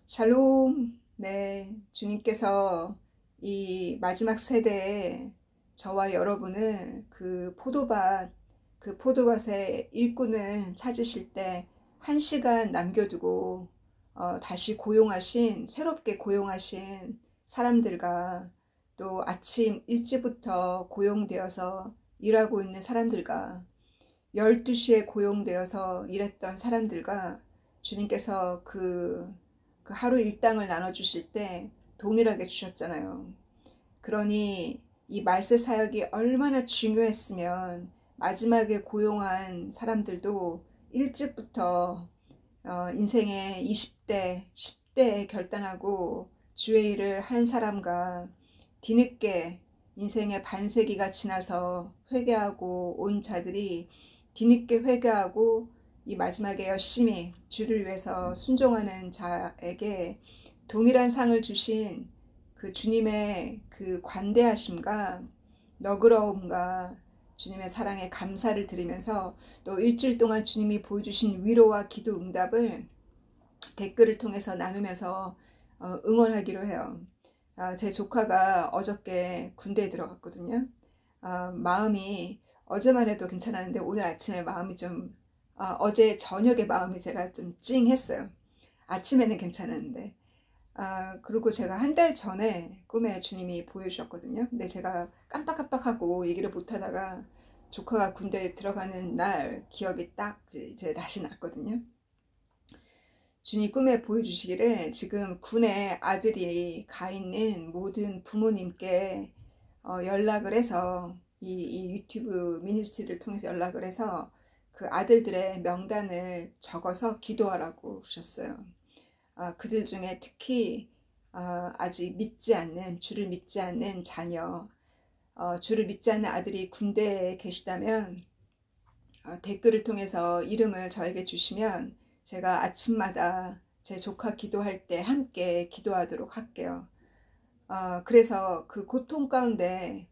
샬롬. 네, 주님께서 이 마지막 세대에 저와 여러분을 그 포도밭의 일꾼을 찾으실 때 1시간 남겨두고 다시 새롭게 고용하신 사람들과 또 아침 일찍부터 고용되어서 일하고 있는 사람들과 12시에 고용되어서 일했던 사람들과 주님께서 그 하루 일당을 나눠주실 때 동일하게 주셨잖아요. 그러니 이 말세 사역이 얼마나 중요했으면 마지막에 고용한 사람들도 일찍부터 인생의 20대, 10대에 결단하고 주의 일을 한 사람과 뒤늦게 인생의 반세기가 지나서 회개하고 온 자들이 뒤늦게 회개하고 이 마지막에 열심히 주를 위해서 순종하는 자에게 동일한 상을 주신 그 주님의 그 관대하심과 너그러움과 주님의 사랑에 감사를 드리면서 또 일주일 동안 주님이 보여주신 위로와 기도 응답을 댓글을 통해서 나누면서 응원하기로 해요. 제 조카가 어저께 군대에 들어갔거든요. 마음이 어제만 해도 괜찮았는데 오늘 아침에 마음이 좀 어제 저녁에 마음이 제가 좀 찡했어요. 아침에는 괜찮았는데 그리고 제가 한 달 전에 꿈에 주님이 보여주셨거든요. 근데 제가 깜빡깜빡하고 얘기를 못하다가 조카가 군대에 들어가는 날 기억이 딱 이제 다시 났거든요. 주님 꿈에 보여주시기를 지금 군에 아들이 가 있는 모든 부모님께 연락을 해서 이 유튜브 미니스트리를 통해서 연락을 해서 그 아들들의 명단을 적어서 기도하라고 하셨어요. 그들 중에 특히 아직 주를 믿지 않는 자녀, 주를 믿지 않는 아들이 군대에 계시다면 댓글을 통해서 이름을 저에게 주시면 제가 아침마다 제 조카 기도할 때 함께 기도하도록 할게요. 그래서 그 고통 가운데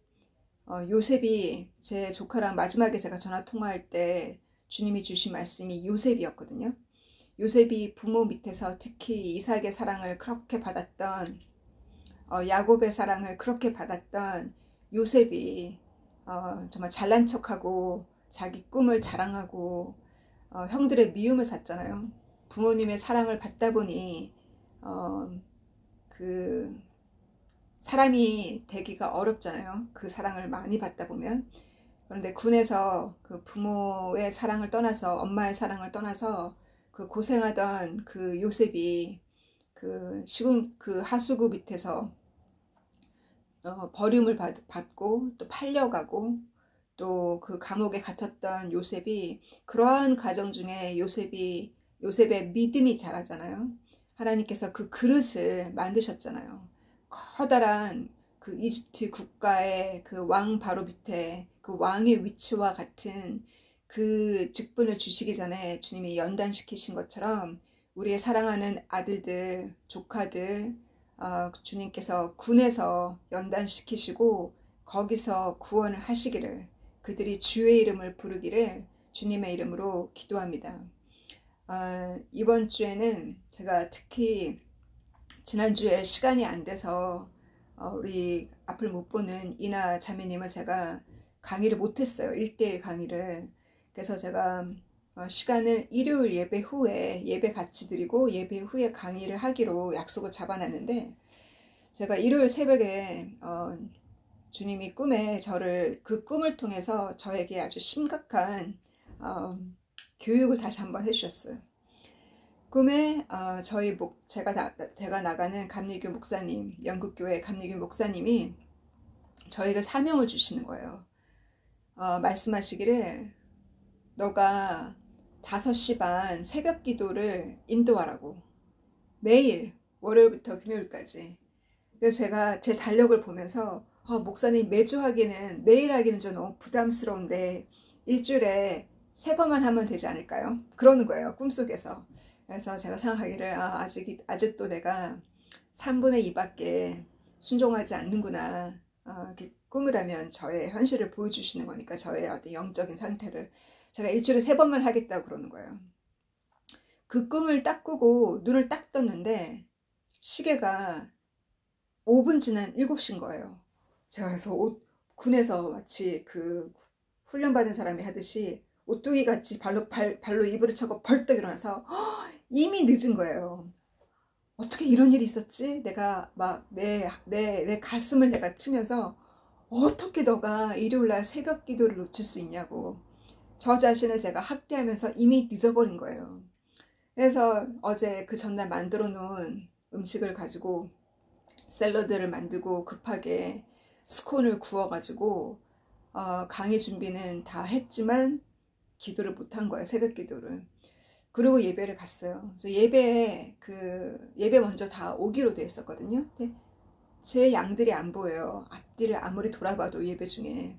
요셉이 제 조카랑 마지막에 제가 전화 통화할 때 주님이 주신 말씀이 요셉이었거든요. 요셉이 부모 밑에서 특히 이삭의 사랑을 그렇게 받았던 야곱의 사랑을 그렇게 받았던 요셉이 정말 잘난 척하고 자기 꿈을 자랑하고 형들의 미움을 샀잖아요. 부모님의 사랑을 받다 보니 그 사람이 되기가 어렵잖아요. 그 사랑을 많이 받다 보면. 그런데 군에서 그 부모의 사랑을 떠나서 엄마의 사랑을 떠나서 그 고생하던 그 요셉이 그 시군 그 하수구 밑에서 버림을 받고 또 팔려가고 또 그 감옥에 갇혔던 요셉이 그러한 과정 중에 요셉의 믿음이 자라잖아요. 하나님께서 그 그릇을 만드셨잖아요. 커다란 그 이집트 국가의 그 왕 바로 밑에 그 왕의 위치와 같은 그 직분을 주시기 전에 주님이 연단시키신 것처럼 우리의 사랑하는 아들들, 조카들, 주님께서 군에서 연단시키시고 거기서 구원을 하시기를 그들이 주의 이름을 부르기를 주님의 이름으로 기도합니다. 이번 주에는 제가 특히 지난주에 시간이 안 돼서 우리 앞을 못 보는 이나 자매님을 제가 강의를 못했어요. 1대1 강의를. 그래서 제가 시간을 일요일 예배 후에 예배 같이 드리고 예배 후에 강의를 하기로 약속을 잡아놨는데 제가 일요일 새벽에 주님이 꿈에 저를 그 꿈을 통해서 저에게 아주 심각한 교육을 다시 한번 해주셨어요. 꿈에 제가 나가는 감리교 목사님, 영국교회 감리교 목사님이 저에게 사명을 주시는 거예요. 말씀하시기를 너가 5시 반 새벽 기도를 인도하라고. 매일 월요일부터 금요일까지. 그래서 제가 제 달력을 보면서 목사님 매일 하기는 좀 너무 부담스러운데 일주일에 3번만 하면 되지 않을까요? 그러는 거예요. 꿈속에서. 그래서 제가 생각하기를 아직도 내가 3분의 2밖에 순종하지 않는구나. 이렇게 꿈을 하면 저의 현실을 보여주시는 거니까 저의 어떤 영적인 상태를 제가 일주일에 3번만 하겠다고 그러는 거예요. 그 꿈을 딱 꾸고 눈을 딱 떴는데 시계가 5분 지난 7시인 거예요. 제가 그래서 군에서 마치 그 훈련받은 사람이 하듯이 오뚜기 같이 발로 이불을 차고 벌떡 일어나서 이미 늦은 거예요. 어떻게 이런 일이 있었지? 내가 막 내 가슴을 내가 치면서 어떻게 너가 일요일날 새벽 기도를 놓칠 수 있냐고 저 자신을 제가 학대하면서 이미 늦어버린 거예요. 그래서 어제 그 전날 만들어 놓은 음식을 가지고 샐러드를 만들고 급하게 스콘을 구워가지고 강의 준비는 다 했지만 기도를 못한 거예요. 새벽 기도를. 그리고 예배를 갔어요. 그래서 예배 먼저 다 오기로 돼 있었거든요. 근데 제 양들이 안 보여요. 앞뒤를 아무리 돌아봐도 예배 중에.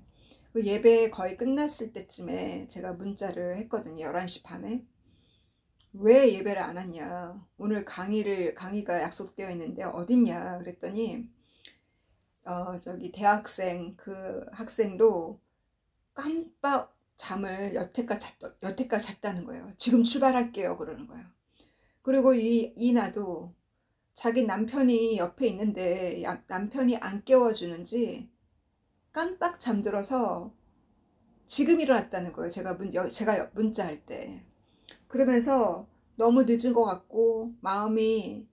그 예배 거의 끝났을 때쯤에 제가 문자를 했거든요. 11시 반에. 왜 예배를 안 왔냐? 오늘 강의가 약속되어 있는데 어딨냐? 그랬더니 저기 대학생 그 학생도 깜빡 잠을 여태까지 잤다는 거예요. 지금 출발할게요. 그러는 거예요. 그리고 이나도 자기 남편이 옆에 있는데 남편이 안 깨워주는지 깜빡 잠들어서 지금 일어났다는 거예요. 제가 문자할 때. 그러면서 너무 늦은 것 같고 마음이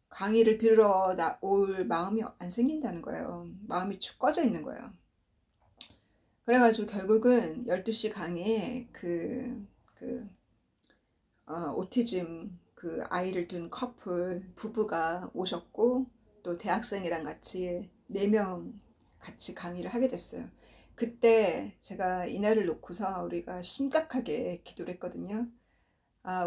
강의를 들으러 올 마음이 안 생긴다는 거예요. 마음이 축 꺼져 있는 거예요. 그래가지고 결국은 12시 강의에 오티즘 그 아이를 둔 부부가 오셨고 또 대학생이랑 같이 4명 같이 강의를 하게 됐어요. 그때 제가 이날을 놓고서 우리가 심각하게 기도를 했거든요.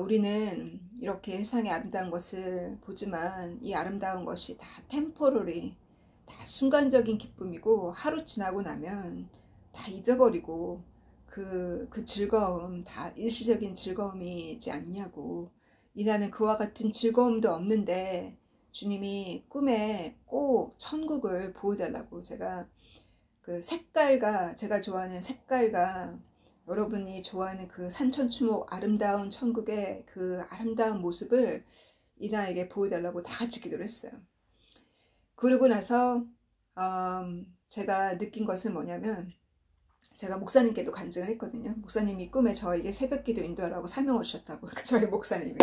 우리는 이렇게 세상의 아름다운 것을 보지만 이 아름다운 것이 다 템포러리, 다 순간적인 기쁨이고 하루 지나고 나면 다 잊어버리고 그 즐거움 다 일시적인 즐거움이지 않냐고. 이나는 그와 같은 즐거움도 없는데 주님이 꿈에 꼭 천국을 보여달라고 제가 제가 좋아하는 색깔과 여러분이 좋아하는 그 산천추목 아름다운 천국의 그 아름다운 모습을 이나에게 보여달라고 다 같이 기도를 했어요. 그러고 나서 제가 느낀 것은 뭐냐면 제가 목사님께도 간증을 했거든요. 목사님이 꿈에 저에게 새벽기도 인도하라고 사명을 주셨다고. 저희 목사님이.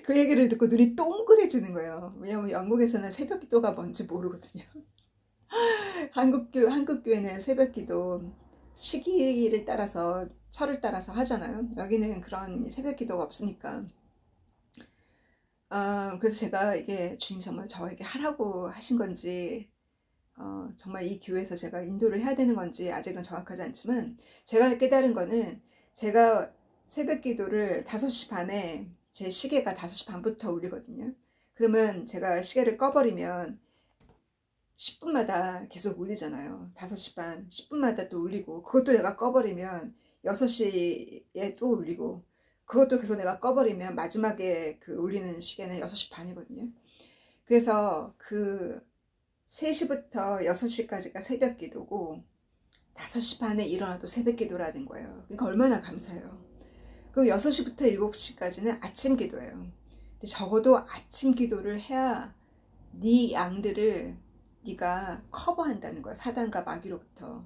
그 얘기를 듣고 눈이 동그래지는 거예요. 왜냐하면 영국에서는 새벽기도가 뭔지 모르거든요. 한국교회는 새벽기도 시기를 따라서 철을 따라서 하잖아요. 여기는 그런 새벽기도가 없으니까. 그래서 제가 이게 주님 정말 저에게 하라고 하신 건지 정말 이 교회에서 제가 인도를 해야 되는 건지 아직은 정확하지 않지만 제가 깨달은 거는 제가 새벽기도를 5시 반에 제 시계가 5시 반부터 울리거든요. 그러면 제가 시계를 꺼버리면 10분마다 계속 울리잖아요. 5시 반, 10분마다 또 울리고, 그것도 내가 꺼버리면 6시에 또 울리고, 그것도 계속 내가 꺼버리면 마지막에 그 울리는 시계는 6시 반이거든요. 그래서 3시부터 6시까지가 새벽 기도고, 5시 반에 일어나도 새벽 기도라는 거예요. 그러니까 얼마나 감사해요. 그럼 6시부터 7시까지는 아침 기도예요. 근데 적어도 아침 기도를 해야 네 양들을 네가 커버한다는 거야. 사단과 마귀로부터.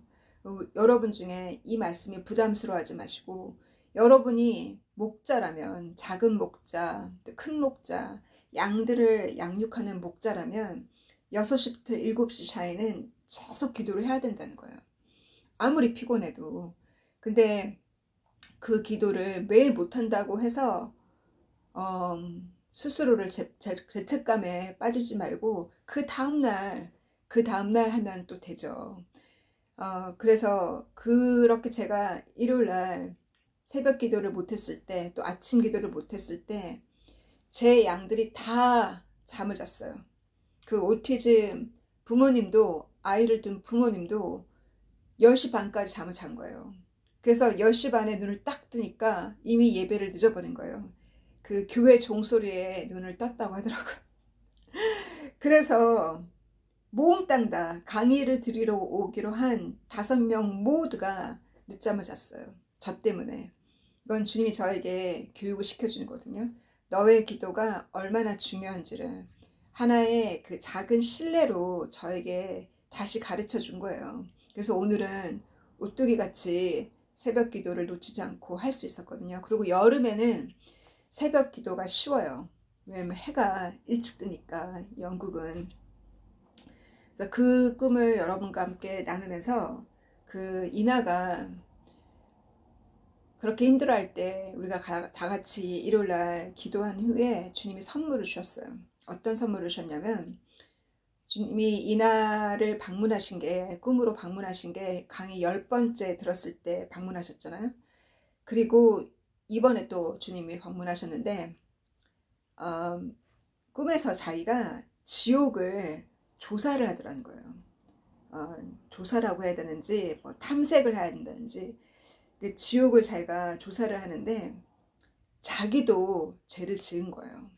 여러분 중에 이 말씀이 부담스러워하지 마시고 여러분이 목자라면 작은 목자, 큰 목자, 양들을 양육하는 목자라면 6시부터 7시 사이는 계속 기도를 해야 된다는 거예요. 아무리 피곤해도. 근데 그 기도를 매일 못한다고 해서 스스로를 죄책감에 빠지지 말고 그 다음날 하면 또 되죠. 그래서 그렇게 제가 일요일날 새벽 기도를 못했을 때 또 아침 기도를 못했을 때 제 양들이 다 잠을 잤어요. 그 오티즘 부모님도 아이를 둔 부모님도 10시 반까지 잠을 잔 거예요. 그래서 10시 반에 눈을 딱 뜨니까 이미 예배를 늦어버린 거예요. 그 교회 종소리에 눈을 떴다고 하더라고요. 그래서 몽땅 다 강의를 들으러 오기로 한 5명 모두가 늦잠을 잤어요. 저 때문에. 이건 주님이 저에게 교육을 시켜주는 거거든요. 너의 기도가 얼마나 중요한지를 하나의 그 작은 신뢰로 저에게 다시 가르쳐 준 거예요. 그래서 오늘은 오뚜기 같이 새벽 기도를 놓치지 않고 할 수 있었거든요. 그리고 여름에는 새벽 기도가 쉬워요. 왜냐면 해가 일찍 뜨니까 영국은. 그래서 그 꿈을 여러분과 함께 나누면서 그 이나가 그렇게 힘들어할 때 우리가 다 같이 일요일날 기도한 후에 주님이 선물을 주셨어요. 어떤 선물을 주셨냐면 주님이 이나를 방문하신 게 꿈으로 방문하신 게 강의 10번째 들었을 때 방문하셨잖아요. 그리고 이번에 또 주님이 방문하셨는데 꿈에서 자기가 지옥을 조사를 하더라는 거예요. 조사라고 해야 되는지 뭐 탐색을 해야 된다는지 지옥을 자기가 조사를 하는데 자기도 죄를 지은 거예요.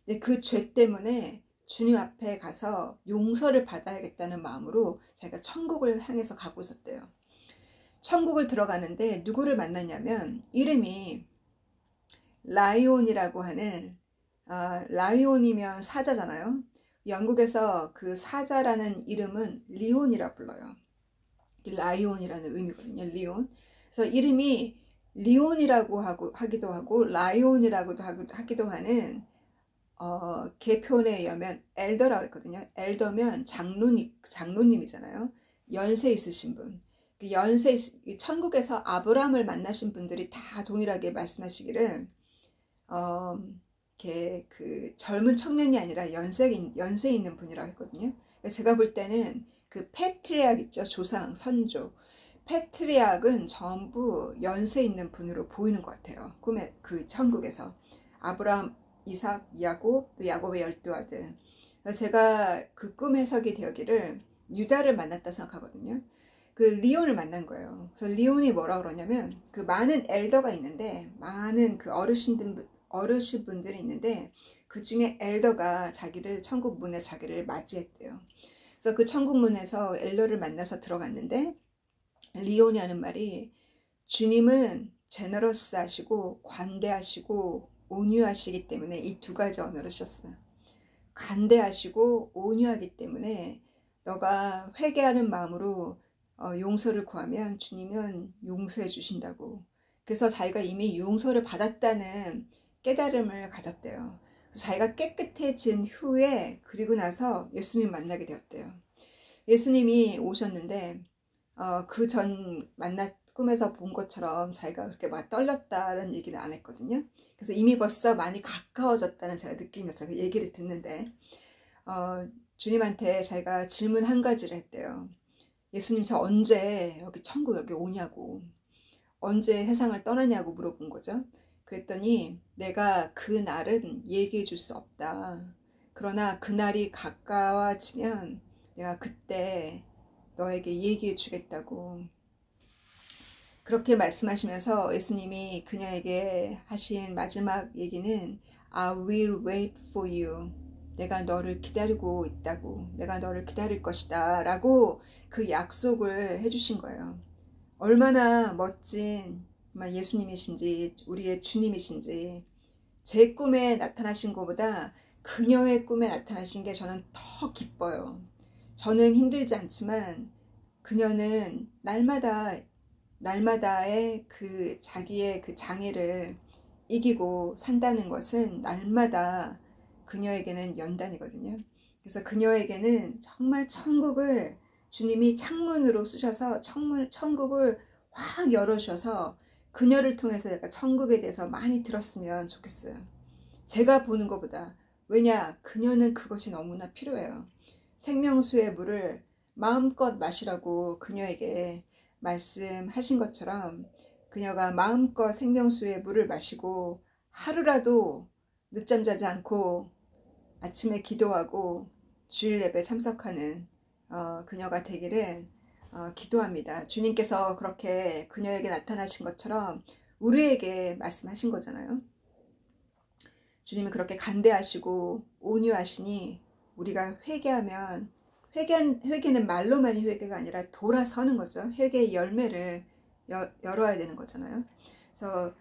근데 그 죄 때문에 주님 앞에 가서 용서를 받아야겠다는 마음으로 자기가 천국을 향해서 가고 있었대요. 천국을 들어가는데 누구를 만났냐면 이름이 라이온이라고 하는 라이온이면 사자잖아요. 영국에서 그 사자라는 이름은 리온이라 불러요. 라이온이라는 의미거든요. 리온. 그래서 이름이 리온이라고 하기도 하고 라이온이라고도 하기도 하는 개편에 의하면 엘더라고 그랬거든요. 엘더면 장로님이잖아요. 연세 있으신 분. 천국에서 아브라함을 만나신 분들이 다 동일하게 말씀하시기를 그 젊은 청년이 아니라 연세 있는 분이라고 했거든요. 제가 볼 때는 그 패트리악 있죠. 조상, 선조. 패트리악은 전부 연세 있는 분으로 보이는 것 같아요. 꿈에 그 천국에서. 아브라함, 이삭, 야곱, 또 야곱의 12아들. 제가 그 꿈 해석이 되었기를 유다를 만났다 생각하거든요. 그 리온을 만난 거예요. 그래서 리온이 뭐라 그러냐면 그 많은 엘더가 있는데 많은 그 어르신분들이 있는데 그 중에 엘더가 천국 문에 자기를 맞이했대요. 그래서 그 천국 문에서 엘더를 만나서 들어갔는데 리온이 하는 말이 주님은 제너러스하시고 관대하시고 온유하시기 때문에 이 두 가지 언어를 썼어요. 간대하시고 온유하기 때문에 너가 회개하는 마음으로 용서를 구하면 주님은 용서해 주신다고. 그래서 자기가 이미 용서를 받았다는 깨달음을 가졌대요. 그래서 자기가 깨끗해진 후에 그리고 나서 예수님 만나게 되었대요. 예수님이 오셨는데 그 전 꿈에서 본 것처럼 자기가 그렇게 막 떨렸다는 얘기는 안 했거든요. 그래서 이미 벌써 많이 가까워졌다는 제가 느끼면서 그 얘기를 듣는데 주님한테 자기가 질문 한 가지를 했대요. 예수님 저 언제 천국 여기 오냐고, 언제 세상을 떠나냐고 물어본 거죠. 그랬더니 내가 그 날은 얘기해 줄 수 없다. 그러나 그날이 가까워지면 내가 그때 너에게 얘기해 주겠다고. 그렇게 말씀하시면서 예수님이 그녀에게 하신 마지막 얘기는 I will wait for you. 내가 너를 기다리고 있다고. 내가 너를 기다릴 것이다. 라고 그 약속을 해주신 거예요. 얼마나 멋진 예수님이신지 우리의 주님이신지 제 꿈에 나타나신 것보다 그녀의 꿈에 나타나신 게 저는 더 기뻐요. 저는 힘들지 않지만 그녀는 날마다의 그 자기의 그 장애를 이기고 산다는 것은 날마다 그녀에게는 연단이거든요. 그래서 그녀에게는 정말 천국을 주님이 창문으로 쓰셔서 천국을 확 열어주셔서 그녀를 통해서 약간 천국에 대해서 많이 들었으면 좋겠어요. 제가 보는 것보다. 왜냐? 그녀는 그것이 너무나 필요해요. 생명수의 물을 마음껏 마시라고 그녀에게 말씀하신 것처럼 그녀가 마음껏 생명수의 물을 마시고 하루라도 늦잠 자지 않고 아침에 기도하고 주일 예배 참석하는 그녀가 되기를 기도합니다. 주님께서 그렇게 그녀에게 나타나신 것처럼 우리에게 말씀하신 거잖아요. 주님은 그렇게 간대하시고 온유하시니 우리가 회개하면 회개는 말로만이 회개가 아니라 돌아서는 거죠. 회개의 열매를 열어야 되는 거잖아요. 그래서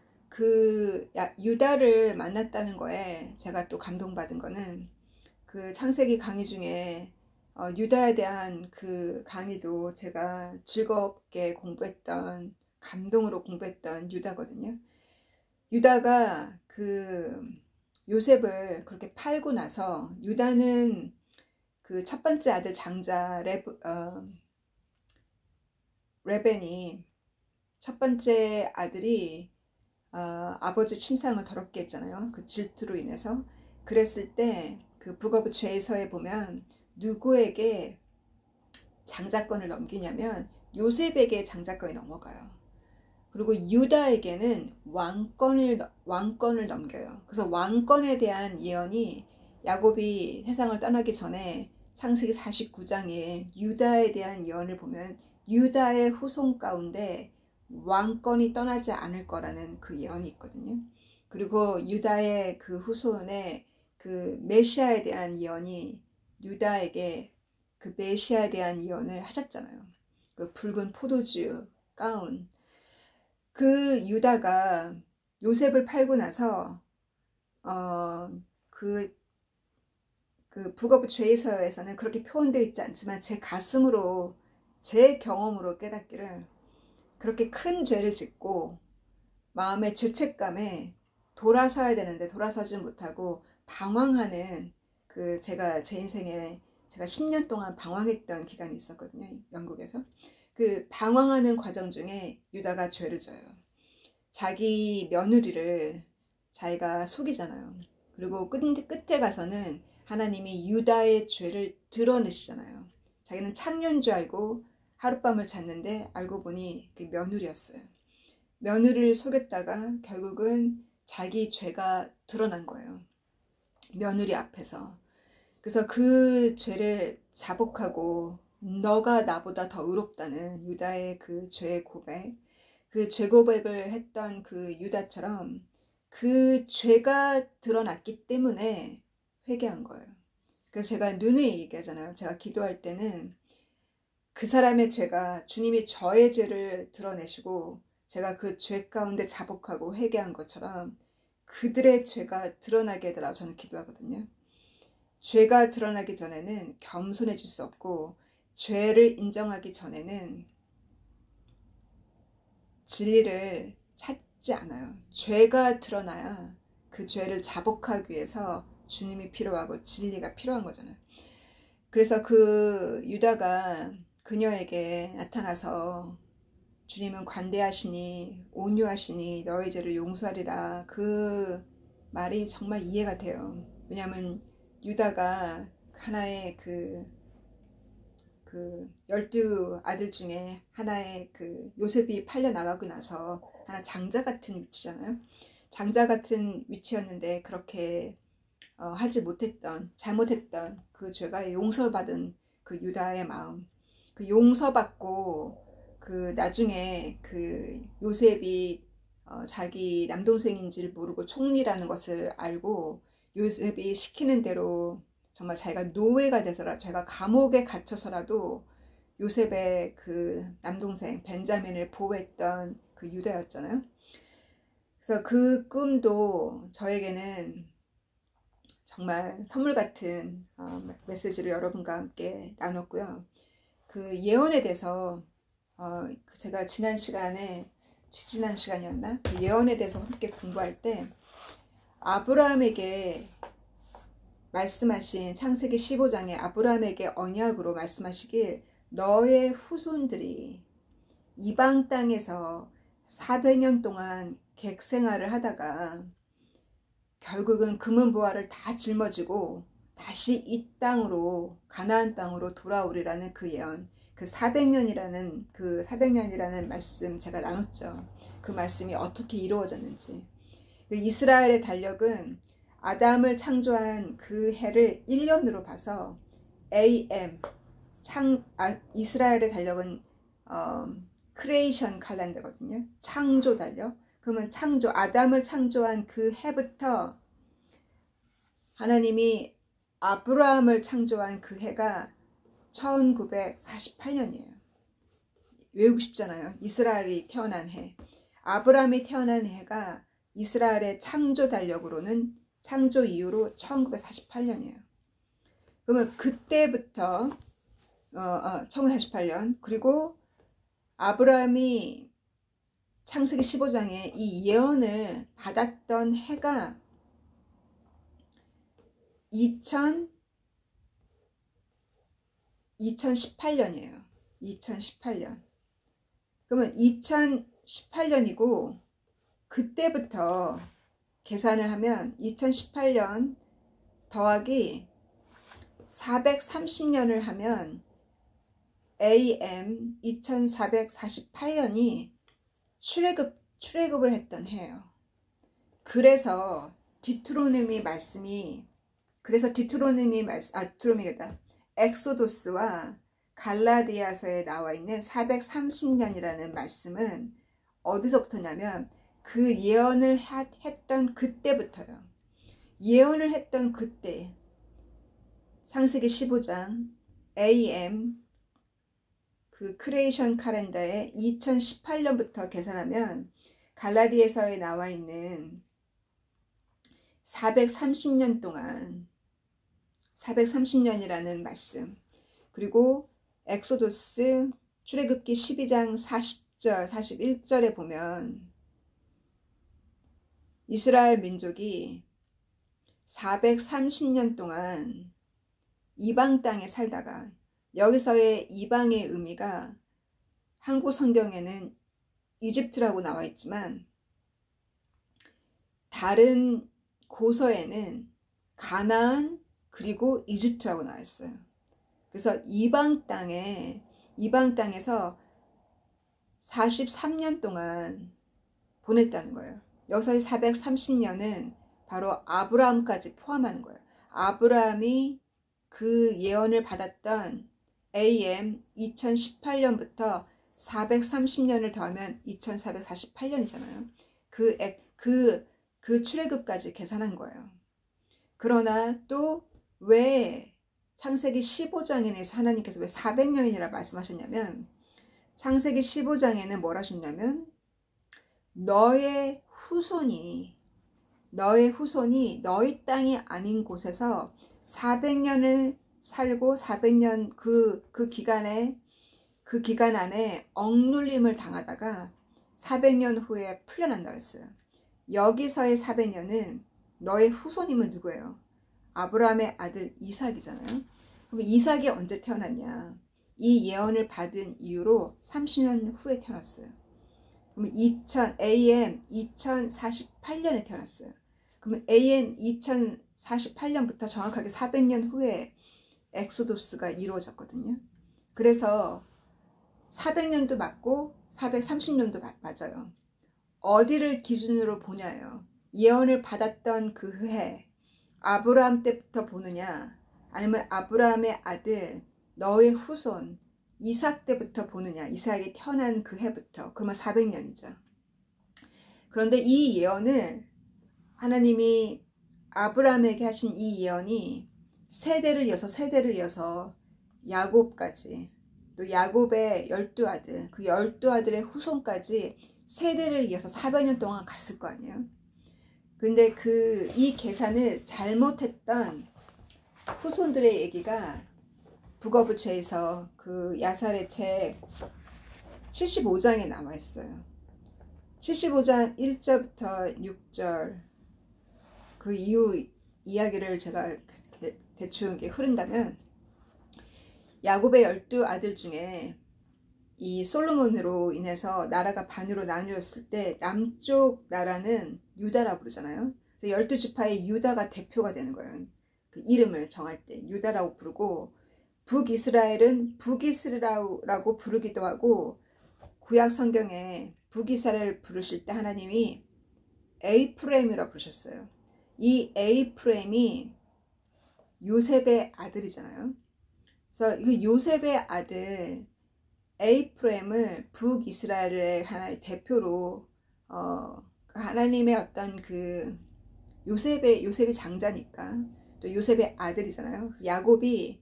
유다를 만났다는 거에 제가 또 감동받은 거는 그 창세기 강의 중에 유다에 대한 그 강의도 제가 즐겁게 공부했던, 감동으로 공부했던 유다거든요. 유다가 그 요셉을 그렇게 팔고 나서, 유다는 그 첫 번째 아들 장자 레벤이, 첫 번째 아들이 아버지 침상을 더럽게 했잖아요. 그 질투로 인해서. 그랬을 때 그 북어부 죄서에 보면 누구에게 장자권을 넘기냐면 요셉에게 장자권이 넘어가요. 그리고 유다에게는 왕권을 넘겨요. 그래서 왕권에 대한 예언이, 야곱이 세상을 떠나기 전에 창세기 49장에 유다에 대한 예언을 보면 유다의 후손 가운데 왕권이 떠나지 않을 거라는 그 예언이 있거든요. 그리고 유다의 그 후손의 그 메시아에 대한 예언이, 유다에게 그 메시아에 대한 예언을 하셨잖아요. 그 붉은 포도주 가운. 그 유다가 요셉을 팔고 나서 그 북어부 죄서에서는 그렇게 표현되어 있지 않지만 제 가슴으로, 제 경험으로 깨닫기를, 그렇게 큰 죄를 짓고 마음의 죄책감에 돌아서야 되는데 돌아서지 못하고 방황하는, 그 제 인생에 제가 10년 동안 방황했던 기간이 있었거든요. 영국에서. 그 방황하는 과정 중에 유다가 죄를 져요. 자기 며느리를 자기가 속이잖아요. 그리고 끝에 가서는 하나님이 유다의 죄를 드러내시잖아요. 자기는 창녀인 줄 알고 하룻밤을 잤는데 알고 보니 그 며느리였어요. 며느리를 속였다가 결국은 자기 죄가 드러난 거예요. 며느리 앞에서. 그래서 그 죄를 자복하고 너가 나보다 더 의롭다는 유다의 그 죄 고백, 그 죄 고백을 했던 그 유다처럼 그 죄가 드러났기 때문에 회개한 거예요. 그래서 제가 누누이 얘기하잖아요. 제가 기도할 때는 그 사람의 죄가, 주님이 저의 죄를 드러내시고 제가 그 죄 가운데 자복하고 회개한 것처럼 그들의 죄가 드러나게 해달라고 저는 기도하거든요. 죄가 드러나기 전에는 겸손해질 수 없고, 죄를 인정하기 전에는 진리를 찾지 않아요. 죄가 드러나야 그 죄를 자복하기 위해서 주님이 필요하고 진리가 필요한 거잖아요. 그래서 그 유다가 그녀에게 나타나서 주님은 관대하시니 온유하시니 너의 죄를 용서하리라, 그 말이 정말 이해가 돼요. 왜냐하면 유다가 하나의 그 12아들 중에 하나의 그 요셉이 팔려 나가고 나서 하나 장자 같은 위치잖아요. 장자 같은 위치였는데 그렇게 잘못했던 그 죄가 용서받은 그 유다의 마음, 그 용서받고 그 나중에 그 요셉이 자기 남동생인지를 모르고 총리라는 것을 알고 요셉이 시키는 대로 정말 자기가 노예가 돼서라도, 자기가 감옥에 갇혀서라도 요셉의 그 남동생 벤자민을 보호했던 그 유다였잖아요. 그래서 그 꿈도 저에게는 정말 선물 같은 메시지를 여러분과 함께 나눴고요. 그 예언에 대해서 제가 지난 시간이었나? 그 예언에 대해서 함께 공부할 때 아브라함에게 말씀하신 창세기 15장에 아브라함에게 언약으로 말씀하시길, 너의 후손들이 이방 땅에서 400년 동안 객생활을 하다가 결국은 금은보화를 다 짊어지고 다시 이 땅으로, 가나안 땅으로 돌아오리라는 그 예언, 그 400년이라는 말씀 제가 나눴죠. 그 말씀이 어떻게 이루어졌는지. 그 이스라엘의 달력은 아담을 창조한 그 해를 1년으로 봐서 AM, 이스라엘의 달력은 크리에이션 칼렌더거든요. 창조 달력. 그러면 아담을 창조한 그 해부터 하나님이 아브라함을 창조한 그 해가 1948년이에요. 외우고 싶잖아요. 이스라엘이 태어난 해. 아브라함이 태어난 해가 이스라엘의 창조 달력으로는 창조 이후로 1948년이에요. 그러면 그때부터 1948년, 그리고 아브라함이 창세기 15장에 이 예언을 받았던 해가 2018년이에요. 2018년. 그러면 2018년이고 그때부터 계산을 하면 2018년 더하기 430년을 하면 AM 2448년이 출애굽을 했던 해예요. 그래서 디트로노미겠다. 엑소도스와 갈라디아서에 나와 있는 430년이라는 말씀은 어디서부터냐면 그 예언을 했던 그때부터요. 예언을 했던 그때, 창세기 15장 AM 그 크리에이션 칼렌더에 2018년부터 계산하면 갈라디아서에 나와 있는 430년 동안 430년이라는 말씀, 그리고 엑소도스 출애굽기 12장 40절 41절에 보면 이스라엘 민족이 430년 동안 이방 땅에 살다가, 여기서의 이방의 의미가 한국 성경에는 이집트라고 나와 있지만 다른 고서에는 가나안 그리고 이집트라고 나와 있어요. 그래서 이방 땅에서 43년 동안 보냈다는 거예요. 여기서의 430년은 바로 아브라함까지 포함하는 거예요. 아브라함이 그 예언을 받았던 AM 2018년부터 430년을 더하면 2448년이잖아요. 그 출애굽까지 계산한 거예요. 그러나 또 왜 창세기 15장에서 하나님께서 왜 400년이라 말씀하셨냐면, 창세기 15장에는 뭘 하셨냐면 너의 후손이 너희 땅이 아닌 곳에서 400년을 살고 400년 그 기간 안에 억눌림을 당하다가 400년 후에 풀려난다고 했어요. 여기서의 400년은 너의 후손이면 누구예요? 아브라함의 아들 이삭이잖아요. 그럼 이삭이 언제 태어났냐? 이 예언을 받은 이후로 30년 후에 태어났어요. 그러면 AM 2048년에 태어났어요. 그러면 AM 2048년부터 정확하게 400년 후에 엑소도스가 이루어졌거든요. 그래서 400년도 맞고 430년도 맞아요. 어디를 기준으로 보냐요. 예언을 받았던 그 해, 아브라함 때부터 보느냐, 아니면 아브라함의 아들 너의 후손 이삭 때부터 보느냐, 이삭이 태어난 그 해부터, 그러면 400년이죠. 그런데 이 예언을 하나님이 아브라함에게 하신 이 예언이 세대를 이어서 야곱까지, 또 야곱의 12아들, 그 12아들의 후손까지 세대를 이어서 400년 동안 갔을 거 아니에요. 근데 이 계산을 잘못했던 후손들의 얘기가 북어부체에서 그 야살의 책 75장에 나와 있어요. 75장 1절부터 6절 그 이후 이야기를 제가 대충 흐른다면, 야곱의 12아들 중에 이 솔로몬으로 인해서 나라가 반으로 나뉘었을 때 남쪽 나라는 유다라고 부르잖아요. 그래서 12지파의 유다가 대표가 되는 거예요. 그 이름을 정할 때 유다라고 부르고, 북이스라엘은 북이스라엘이라고 부르기도 하고, 구약 성경에 북이스라엘 부르실 때 하나님이 에이프레임이라고 부르셨어요. 이 에이프레임이 요셉의 아들이잖아요. 그래서 이 요셉의 아들 에이프레임을 북이스라엘의 하나의 대표로 하나님의 어떤 그 요셉이 장자니까 또 요셉의 아들이잖아요. 그래서 야곱이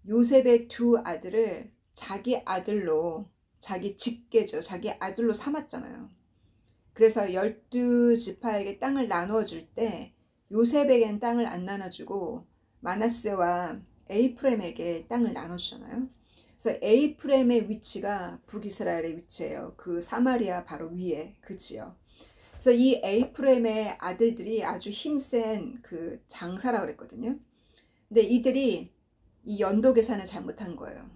요셉의 두 아들을 자기 아들로, 자기 직계죠, 자기 아들로 삼았잖아요. 그래서 12지파에게 땅을 나누어 줄 때 요셉에겐 땅을 안 나눠주고 마나세와 에이프렘에게 땅을 나눠주잖아요. 그래서 에이프렘의 위치가 북이스라엘의 위치예요. 그 사마리아 바로 위에 그 지역. 그래서 이 에이프렘의 아들들이 아주 힘센 그 장사라 그랬거든요. 근데 이들이 이 연도 계산을 잘못한 거예요.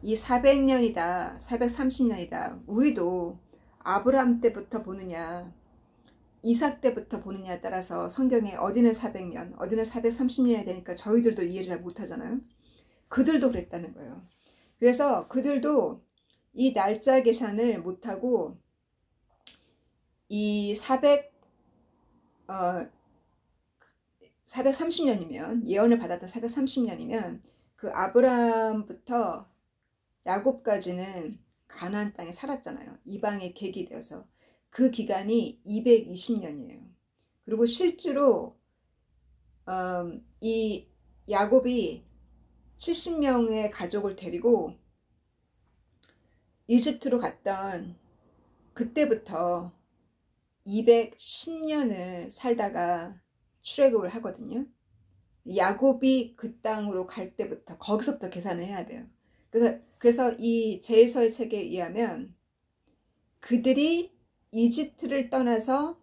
이 400년이다, 430년이다. 우리도 아브라함 때부터 보느냐, 이삭 때부터 보느냐에 따라서 성경에 어디는 400년, 어디는 430년이 되니까 저희들도 이해를 잘 못하잖아요. 그들도 그랬다는 거예요. 그래서 그들도 이 날짜 계산을 못하고 이 430년이면 예언을 받았던 430년이면 그 아브라함부터 야곱까지는 가나안 땅에 살았잖아요. 이방의 객이 되어서 그 기간이 220년이에요. 그리고 실제로 이 야곱이 70명의 가족을 데리고 이집트로 갔던 그때부터 210년을 살다가 출애굽을 하거든요. 야곱이 그 땅으로 갈 때부터 거기서부터 계산을 해야 돼요. 그래서 이 제에서의 책에 의하면 그들이 이집트를 떠나서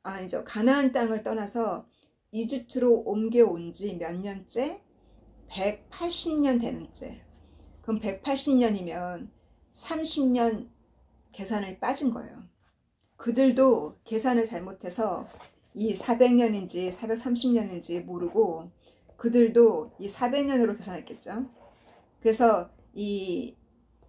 아니죠, 가나안 땅을 떠나서 이집트로 옮겨온 지 몇 년째? 180년 되는째. 그럼 180년이면 30년 계산을 빠진 거예요. 그들도 계산을 잘못해서 이 400년인지 430년인지 모르고 그들도 이 400년으로 계산했겠죠. 그래서 이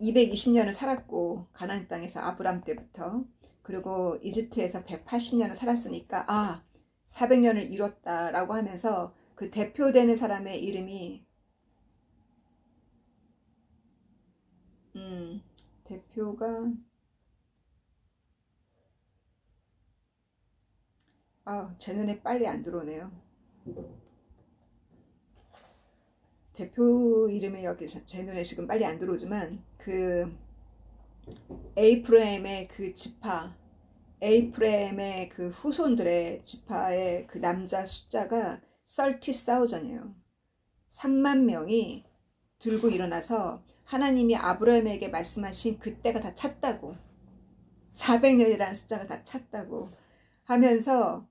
220년을 살았고 가나안 땅에서 아브람 때부터, 그리고 이집트에서 180년을 살았으니까 400년을 이뤘다라고 하면서 그 대표되는 사람의 이름이 대표가 제 눈에 빨리 안 들어오네요. 대표 이름이 여기 제 눈에 지금 빨리 안 들어오지만 그 에이프렘의 그 지파, 에이프렘의 그 후손들의 지파의 그 남자 숫자가 30,000이에요. 3만 명이 들고 일어나서 하나님이 아브라함에게 말씀하신 그때가 다 찼다고, 400년이라는 숫자가 다 찼다고 하면서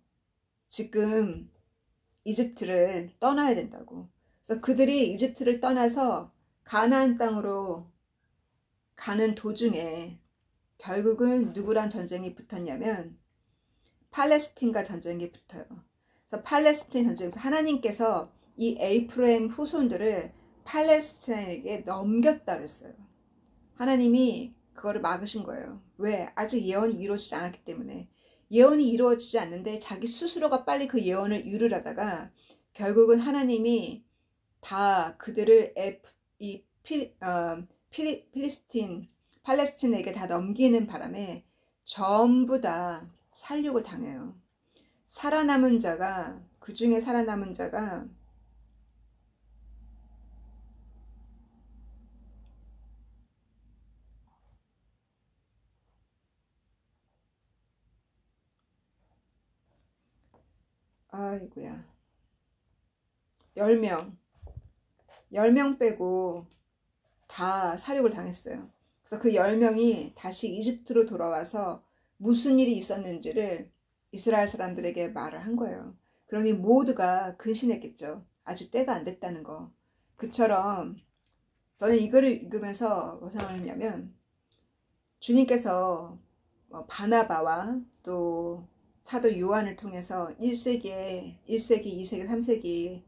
지금 이집트를 떠나야 된다고. 그래서 그들이 이집트를 떠나서 가나안 땅으로 가는 도중에 결국은 누구랑 전쟁이 붙었냐면 팔레스틴과 전쟁이 붙어요. 그래서 팔레스틴 전쟁에서 하나님께서 이 에이프렘 후손들을 팔레스틴에게 넘겼다 그랬어요. 하나님이 그거를 막으신 거예요. 왜? 아직 예언이 이루어지지 않았기 때문에. 예언이 이루어지지 않는데 자기 스스로가 빨리 그 예언을 이루려다가 결국은 하나님이 다 그들을 팔레스틴에게 다 넘기는 바람에 전부 다 살육을 당해요. 살아남은 자가, 그 중에 살아남은 자가 아이고야 10명 빼고 다 살육을 당했어요. 그래서 그 10명이 다시 이집트로 돌아와서 무슨 일이 있었는지를 이스라엘 사람들에게 말을 한 거예요. 그러니 모두가 근신했겠죠. 아직 때가 안 됐다는 거. 그처럼 저는 이거를 읽으면서 뭐 생각을 했냐면, 주님께서 바나바와 또 사도 요한을 통해서 1세기, 2세기, 3세기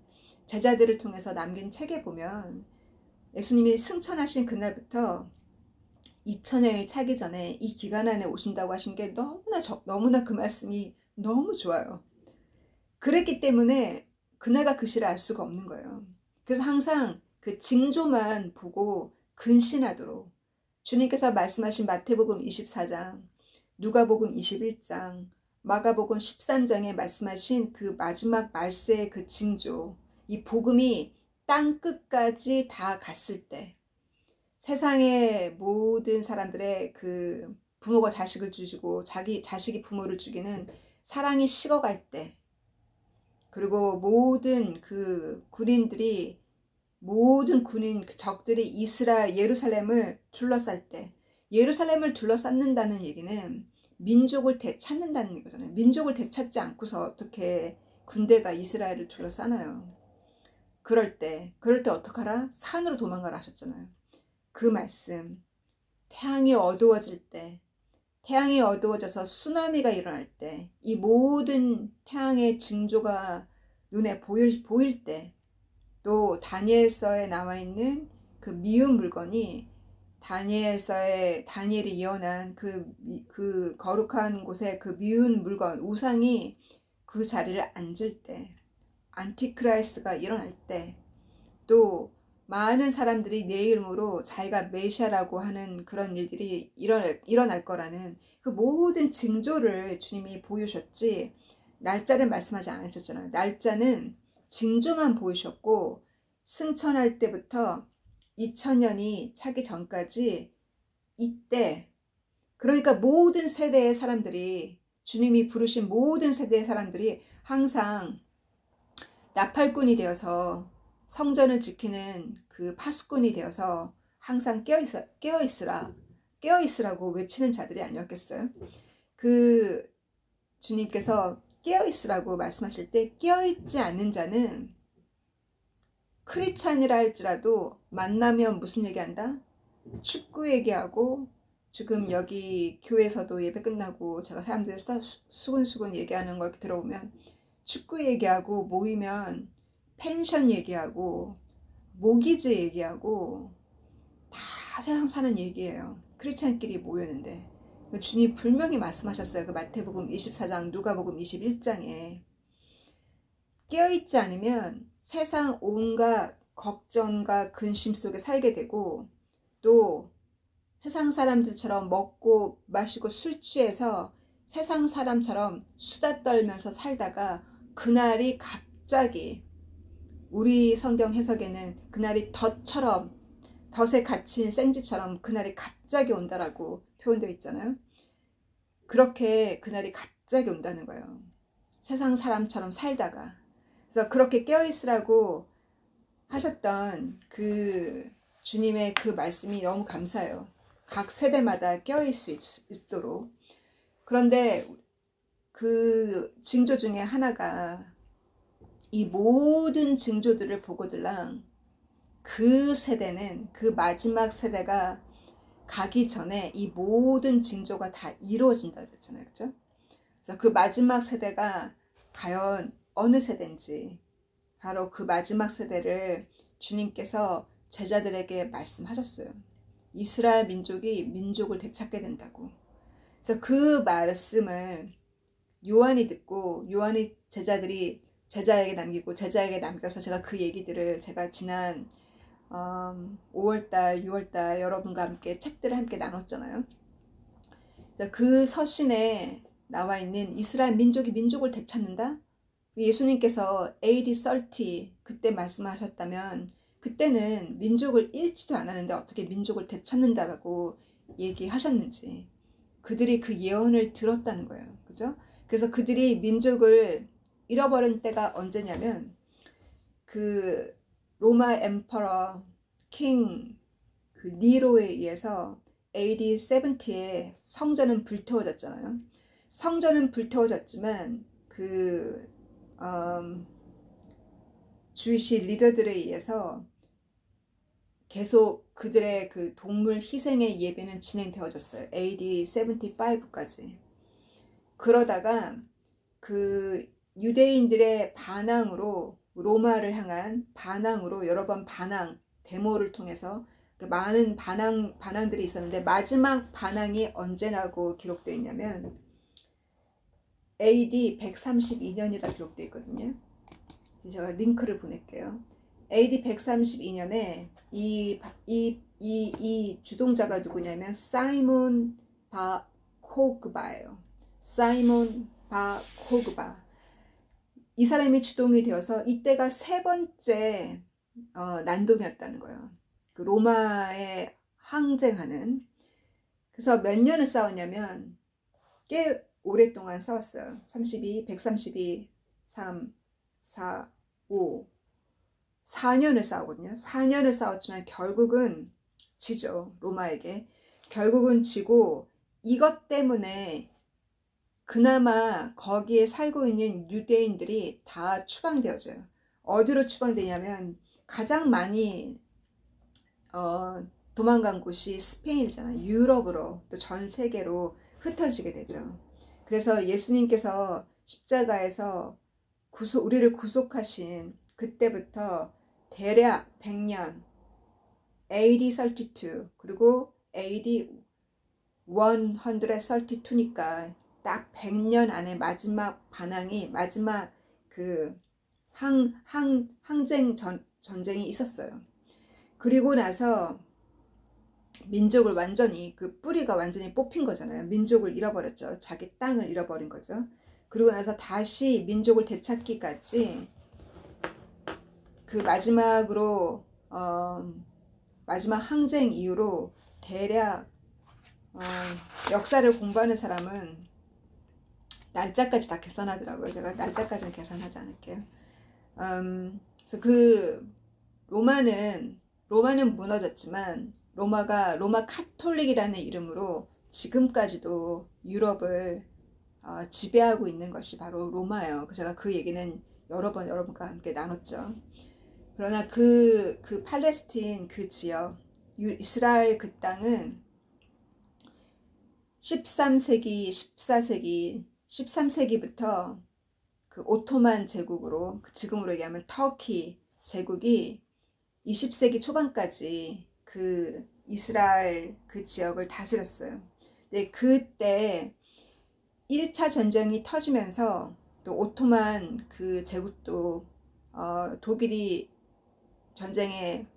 제자들을 통해서 남긴 책에 보면 예수님이 승천하신 그날부터 2000년이 차기 전에 이 기간 안에 오신다고 하신 게 너무나 그 말씀이 너무 좋아요. 그랬기 때문에 그날과 그 시를 알 수가 없는 거예요. 그래서 항상 그 징조만 보고 근신하도록 주님께서 말씀하신 마태복음 24장, 누가복음 21장, 마가복음 13장에 말씀하신 그 마지막 말세의 그 징조, 이 복음이 땅 끝까지 다 갔을 때 세상의 모든 사람들의 그 부모가 자식을 죽이고 자식이 부모를 죽이는 사랑이 식어갈 때, 그리고 모든 그 군인들이, 모든 군인 적들이 예루살렘을 둘러쌀 때, 예루살렘을 둘러쌌는다는 얘기는 민족을 되찾는다는 얘기잖아요. 민족을 되찾지 않고서 어떻게 군대가 이스라엘을 둘러싸나요? 그럴 때 어떡하라? 산으로 도망가라 하셨잖아요. 그 말씀, 태양이 어두워질 때, 태양이 어두워져서 쓰나미가 일어날 때, 이 모든 태양의 징조가 눈에 보일 때, 또 다니엘서에 나와 있는 그 미운 물건이 다니엘이 예언한 그 거룩한 곳에 그 미운 물건, 우상이 그 자리를 앉을 때, 안티크라이스트가 일어날 때, 또 많은 사람들이 내 이름으로 자기가 메시아라고 하는 그런 일들이 일어날 거라는 그 모든 징조를 주님이 보여주셨지, 날짜를 말씀하지 않으셨잖아요. 날짜는 징조만 보이셨고, 승천할 때부터 2000년이 차기 전까지 이때, 그러니까 모든 세대의 사람들이, 주님이 부르신 모든 세대의 사람들이 항상 나팔꾼이 되어서 성전을 지키는 그 파수꾼이 되어서 항상 깨어있으라고 외치는 자들이 아니었겠어요? 그 주님께서 깨어있으라고 말씀하실 때, 깨어있지 않는 자는 크리스찬이라 할지라도 만나면 무슨 얘기한다? 축구 얘기하고, 지금 여기 교회에서도 예배 끝나고 제가 사람들 수근수근 얘기하는 걸 들어보면 축구 얘기하고, 모이면 펜션 얘기하고 모기지 얘기하고 다 세상 사는 얘기예요. 크리스찬끼리 모였는데 주님 분명히 말씀하셨어요. 그 마태복음 24장, 누가복음 21장에 깨어있지 않으면 세상 온갖 걱정과 근심 속에 살게 되고, 또 세상 사람들처럼 먹고 마시고 술 취해서 세상 사람처럼 수다 떨면서 살다가 그날이 갑자기, 우리 성경 해석에는 그날이 덫에 갇힌 생쥐처럼 그날이 갑자기 온다라고 표현되어 있잖아요. 그렇게 그날이 갑자기 온다는 거예요. 세상 사람처럼 살다가. 그래서 그렇게 깨어있으라고 하셨던 그 주님의 그 말씀이 너무 감사해요. 각 세대마다 깨어있을 수 있도록. 그런데 그 징조 중에 하나가, 이 모든 징조들을 보고들랑 그 세대는, 그 마지막 세대가 가기 전에 이 모든 징조가 다 이루어진다 그랬잖아요. 그죠? 그래서 그 마지막 세대가 과연 어느 세대인지, 바로 그 마지막 세대를 주님께서 제자들에게 말씀하셨어요. 이스라엘 민족이 민족을 되찾게 된다고. 그래서 그 말씀을 요한이 듣고, 요한이 제자에게 남겨서 제가 그 얘기들을 제가 지난 5월달, 6월달 여러분과 함께 책들을 함께 나눴잖아요. 그래서 그 서신에 나와 있는 이스라엘 민족이 민족을 되찾는다? 예수님께서 AD 30 그때 말씀하셨다면, 그때는 민족을 잃지도 않았는데 어떻게 민족을 되찾는다라고 얘기하셨는지, 그들이 그 예언을 들었다는 거예요. 그죠? 그래서 그들이 민족을 잃어버린 때가 언제냐면, 그 로마 엠퍼러 킹 그 니로에 의해서 AD 70에 성전은 불태워졌잖아요. 성전은 불태워졌지만 그 주이시 리더들에 의해서 계속 그들의 그 동물 희생의 예배는 진행되어졌어요. AD 75까지. 그러다가 그 유대인들의 반항으로, 로마를 향한 반항으로 여러 번 데모를 통해서 그 많은 반항들이 있었는데, 마지막 반항이 언제라고 기록되어 있냐면 AD 132년이라 기록되어 있거든요. 제가 링크를 보낼게요. AD 132년에 이 주동자가 누구냐면 사이몬 바 코그바예요. 사이몬 바 코그바. 이 사람이 주동이 되어서 이때가 세 번째 난동이었다는 거예요. 그 로마에 항쟁하는. 그래서 몇 년을 싸웠냐면 꽤 오랫동안 싸웠어요. 32, 132, 3, 4, 5, 4년을 싸우거든요. 4년을 싸웠지만 결국은 지죠. 로마에게. 결국은 지고 이것 때문에 그나마 거기에 살고 있는 유대인들이 다 추방되어져요. 어디로 추방되냐면 가장 많이 도망간 곳이 스페인이잖아요. 유럽으로 또 전 세계로 흩어지게 되죠. 그래서 예수님께서 십자가에서 우리를 구속하신 그때부터 대략 100년 AD 32 그리고 AD 132니까 딱 100년 안에 마지막 반항이 마지막 그 전쟁이 있었어요. 그리고 나서 민족을 완전히 그 뿌리가 완전히 뽑힌 거잖아요. 민족을 잃어버렸죠. 자기 땅을 잃어버린 거죠. 그리고 나서 다시 민족을 되찾기까지 그 마지막으로 마지막 항쟁 이후로 대략 역사를 공부하는 사람은 날짜까지 다 계산하더라고요. 제가 날짜까지는 계산하지 않을게요. 그래서 그 로마는 무너졌지만 로마 카톨릭이라는 이름으로 지금까지도 유럽을 지배하고 있는 것이 바로 로마예요. 제가 그 얘기는 여러 번 여러분과 함께 나눴죠. 그러나 그 팔레스틴 그 지역 이스라엘 그 땅은 13세기 14세기 13세기부터 그 오토만 제국으로 지금으로 얘기하면 터키 제국이 20세기 초반까지 그 이스라엘 그 지역을 다스렸어요. 근데 그때 1차 전쟁이 터지면서 또 오토만 그 제국도 독일이 전쟁에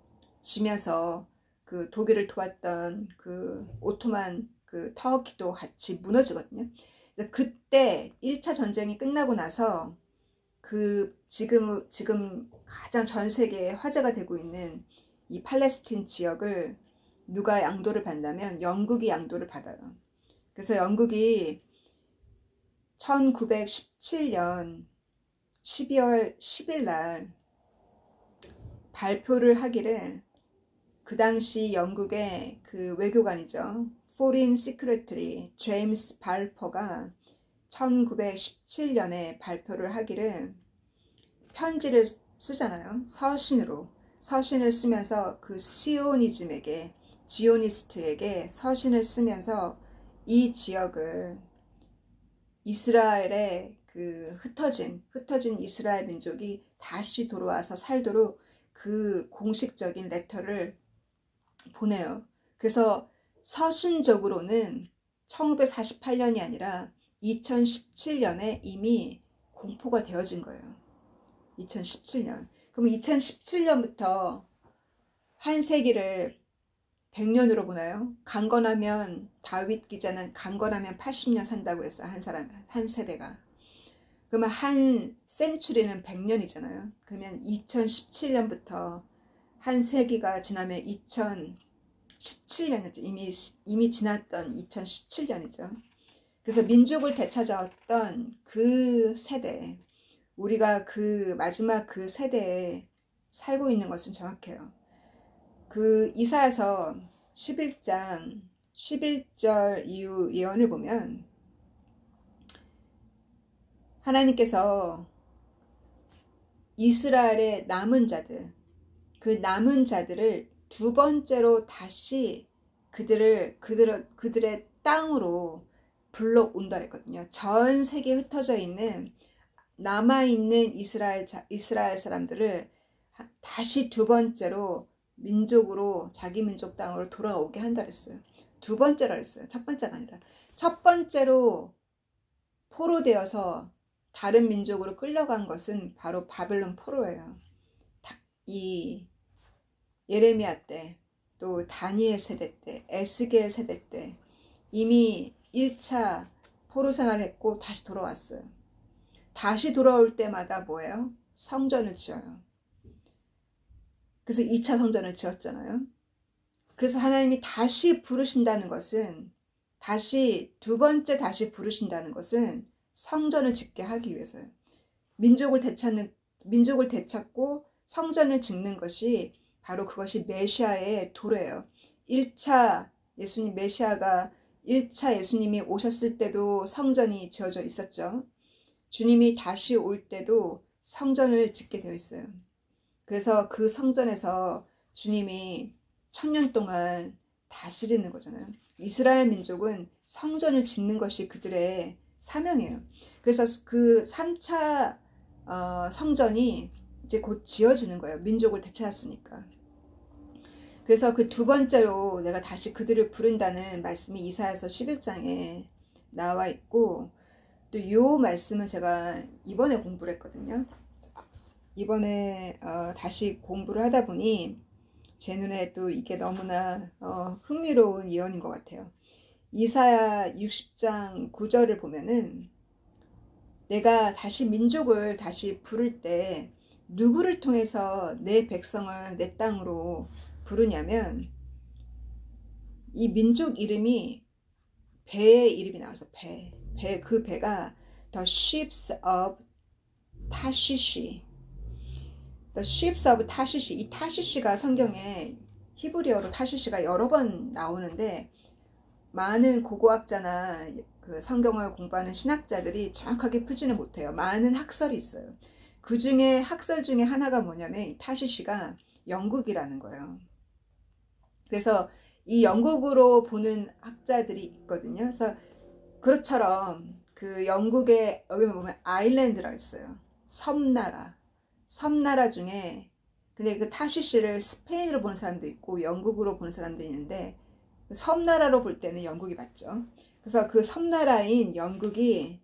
지면서 그 독일을 도왔던 그 오토만 그 터키도 같이 무너지거든요. 그래서 그때 1차 전쟁이 끝나고 나서 그 지금 가장 전 세계에 화제가 되고 있는 이 팔레스틴 지역을 누가 양도를 받냐면 영국이 양도를 받아요. 그래서 영국이 1917년 12월 10일 날 발표를 하기를 그 당시 영국의 그 외교관이죠. Foreign Secretary 제임스 발퍼가 1917년에 발표를 하기를 편지를 쓰잖아요. 서신을 쓰면서 그 지오니스트에게 서신을 쓰면서 이 지역을 이스라엘의 그 흩어진 이스라엘 민족이 다시 돌아와서 살도록 그 공식적인 레터를 보내요. 그래서 서신적으로는 1948년이 아니라 2017년에 이미 공포가 되어진 거예요. 2017년. 그럼 2017년부터 한 세기를 100년으로 보나요? 강건하면 다윗 기자는 강건하면 80년 산다고 했어요. 한 세대가. 그러면 한 센추리는 100년이잖아요. 그러면 2017년부터 한 세기가 지나면 2017년이죠. 이미 지났던 2017년이죠. 그래서 민족을 되찾아왔던 그 세대, 우리가 그 마지막 그 세대에 살고 있는 것은 정확해요. 그 이사야서 11장 11절 이후 예언을 보면 하나님께서 이스라엘의 남은 자들, 그 남은 자들을 두 번째로 다시 그들의 땅으로 불러온다 했거든요. 전 세계에 흩어져 있는 남아있는 이스라엘 사람들을 다시 두 번째로 민족으로 자기 민족 땅으로 돌아오게 한다 그랬어요. 두 번째로 했어요. 첫 번째가 아니라. 첫 번째로 포로되어서 다른 민족으로 끌려간 것은 바로 바벨론 포로예요. 이 예레미야 때, 또 다니엘 세대 때, 에스겔 세대 때 이미 1차 포로 생활을 했고 다시 돌아왔어요. 다시 돌아올 때마다 뭐예요? 성전을 지어요. 그래서 2차 성전을 지었잖아요. 그래서 하나님이 다시 부르신다는 것은 두 번째 다시 부르신다는 것은 성전을 짓게 하기 위해서요. 민족을 되찾고 성전을 짓는 것이 바로 그것이 메시아의 도래예요. 1차 메시아가 1차 예수님이 오셨을 때도 성전이 지어져 있었죠. 주님이 다시 올 때도 성전을 짓게 되어 있어요. 그래서 그 성전에서 주님이 1000년 동안 다스리는 거잖아요. 이스라엘 민족은 성전을 짓는 것이 그들의 사명이에요. 그래서 그 3차 성전이 이제 곧 지어지는 거예요. 민족을 되찾았으니까. 그래서 그 두 번째로 내가 다시 그들을 부른다는 말씀이 이사야서 11장에 나와 있고, 또 이 말씀은 제가 이번에 공부를 했거든요. 이번에 다시 공부를 하다 보니 제 눈에 또 이게 너무나 흥미로운 예언인 것 같아요. 이사야 60장 9절을 보면은 내가 다시 민족을 다시 부를 때 누구를 통해서 내 백성을 내 땅으로 부르냐면, 이 민족 이름이 배의 이름이 나와서 그 배가 The Ships of Tarshish. The Ships of Tarshish. 이 타시시가 성경에 히브리어로 타시시가 여러 번 나오는데, 많은 고고학자나 그 성경을 공부하는 신학자들이 정확하게 풀지는 못해요. 많은 학설이 있어요. 그 중에 학설 중에 하나가 뭐냐면 이 타시시가 영국이라는 거예요. 그래서 이 영국으로 보는 학자들이 있거든요. 그래서 그것처럼 그 영국에 여기 보면 아일랜드라고 있어요. 섬나라 중에, 근데 그 타시시를 스페인으로 보는 사람도 있고 영국으로 보는 사람도 있는데, 섬나라로 볼 때는 영국이 맞죠. 그래서 그 섬나라인 영국이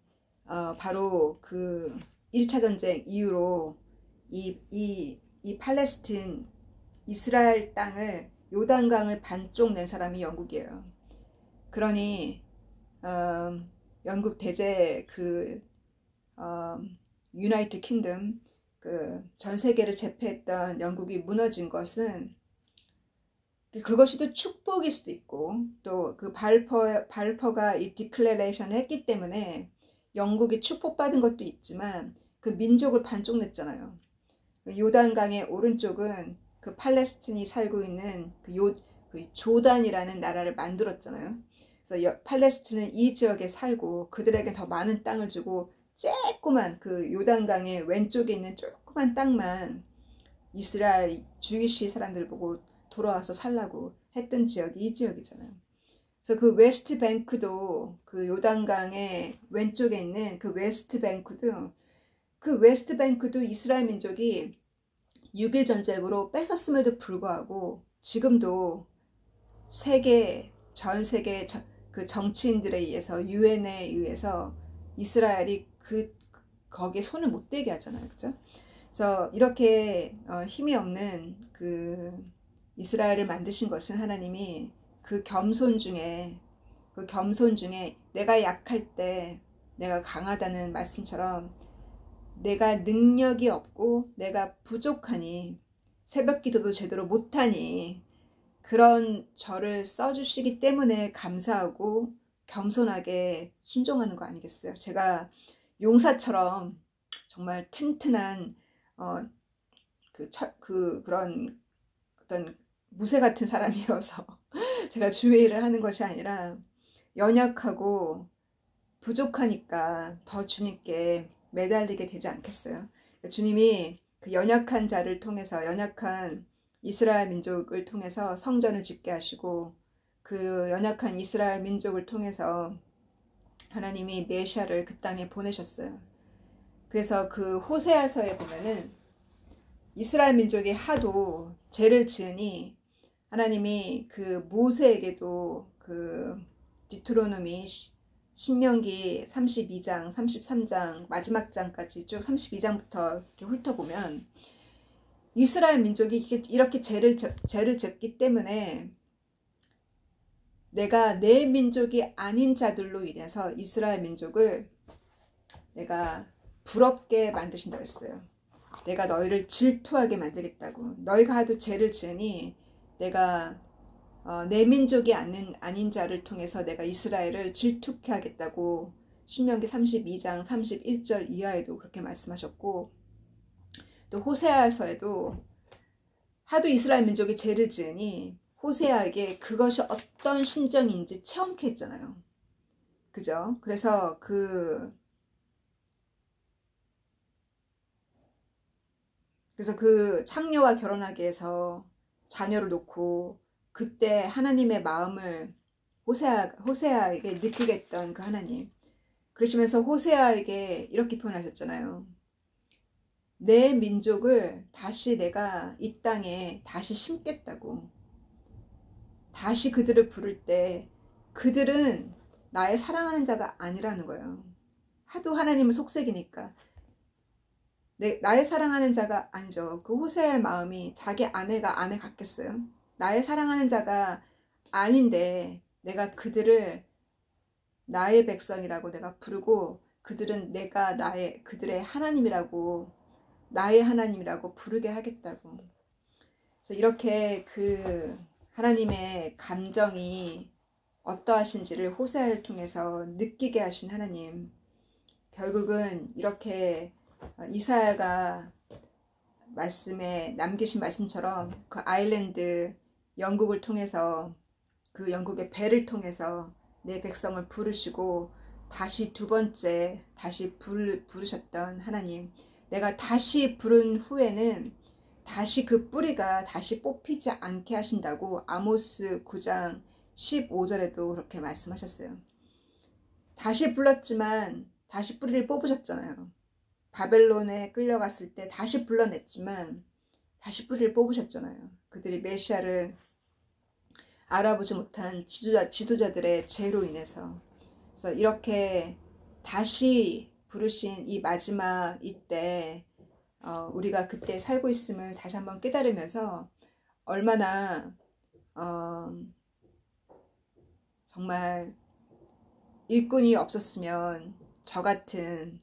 바로 그 1차 전쟁 이후로 이 팔레스틴 이스라엘 땅을, 요단강을 반쪽 낸 사람이 영국이에요. 그러니 영국 대제 그 유나이티드 킹덤, 그 전 세계를 제패했던 영국이 무너진 것은, 그것이 또 축복일 수도 있고, 또 그 발퍼가 이 디클레레이션을 했기 때문에 영국이 축복받은 것도 있지만, 그 민족을 반쪽 냈잖아요. 요단강의 오른쪽은 그 팔레스틴이 살고 있는 그 조단이라는 나라를 만들었잖아요. 그래서 팔레스틴은 이 지역에 살고 그들에게 더 많은 땅을 주고, 조그만 그 요단강의 왼쪽에 있는 조그만 땅만 이스라엘 주이시 사람들 보고 돌아와서 살라고 했던 지역이 이 지역이잖아요. 그래서 그 웨스트 뱅크도, 그 요단강의 왼쪽에 있는 그 웨스트 뱅크도 이스라엘 민족이 6.1 전쟁으로 뺏었음에도 불구하고 지금도 전 세계 그 정치인들에 의해서, 유엔에 의해서 이스라엘이 거기에 손을 못 대게 하잖아요. 그죠? 그래서 이렇게 힘이 없는 그 이스라엘을 만드신 것은 하나님이 그 겸손 중에 내가 약할 때 내가 강하다는 말씀처럼, 내가 능력이 없고 내가 부족하니, 새벽 기도도 제대로 못하니 그런 저를 써주시기 때문에 감사하고 겸손하게 순종하는 거 아니겠어요? 제가 용사처럼 정말 튼튼한 그런 어떤 무쇠 같은 사람이어서 제가 주의 일을 하는 것이 아니라, 연약하고 부족하니까 더 주님께 매달리게 되지 않겠어요? 주님이 그 연약한 자를 통해서, 연약한 이스라엘 민족을 통해서 성전을 짓게 하시고, 그 연약한 이스라엘 민족을 통해서 하나님이 메시아를 그 땅에 보내셨어요. 그래서 그 호세아서에 보면은 이스라엘 민족이 하도 죄를 지으니 하나님이 그 모세에게도 그 디트로노미, 신명기 32장, 33장, 마지막 장까지 쭉 32장부터 이렇게 훑어보면, 이스라엘 민족이 이렇게 죄를 짓기 때문에 내가 내 민족이 아닌 자들로 인해서 이스라엘 민족을 내가 부럽게 만드신다고 했어요. 내가 너희를 질투하게 만들겠다고. 너희가 하도 죄를 지으니 내가 내 민족이 아닌 자를 통해서 내가 이스라엘을 질투케 하겠다고 신명기 32장 31절 이하에도 그렇게 말씀하셨고, 또 호세아서에도 하도 이스라엘 민족이 죄를 지으니 호세아에게 그것이 어떤 심정인지 체험케 했잖아요. 그죠? 그래서 그 창녀와 결혼하게 해서 자녀를 놓고 그때 하나님의 마음을 호세아에게 느끼게 했던 그 하나님. 그러시면서 호세아에게 이렇게 표현하셨잖아요. 내 민족을 다시 내가 이 땅에 다시 심겠다고. 다시 그들을 부를 때 그들은 나의 사랑하는 자가 아니라는 거예요. 하도 하나님을 속삭이니까. 나의 사랑하는 자가 아니죠. 그 호세아의 마음이 자기 아내가 아내 같겠어요? 나의 사랑하는 자가 아닌데 내가 그들을 나의 백성이라고 내가 부르고 그들은 그들의 하나님이라고, 나의 하나님이라고 부르게 하겠다고. 그래서 이렇게 그 하나님의 감정이 어떠하신지를 호세아를 통해서 느끼게 하신 하나님. 결국은 이렇게 이사야가 말씀에 남기신 말씀처럼 그 아일랜드 영국을 통해서, 그 영국의 배를 통해서 내 백성을 부르시고 다시 두 번째 다시 부르셨던 하나님. 내가 다시 부른 후에는 다시 그 뿌리가 다시 뽑히지 않게 하신다고 아모스 9장 15절에도 그렇게 말씀하셨어요. 다시 불렀지만 다시 뿌리를 뽑으셨잖아요. 바벨론에 끌려갔을 때 다시 불러냈지만 다시 뿌리를 뽑으셨잖아요. 그들이 메시아를 알아보지 못한 지도자들의 죄로 인해서. 그래서 이렇게 다시 부르신 이 마지막 이때 우리가 그때 살고 있음을 다시 한번 깨달으면서 얼마나 정말 일꾼이 없었으면 저 같은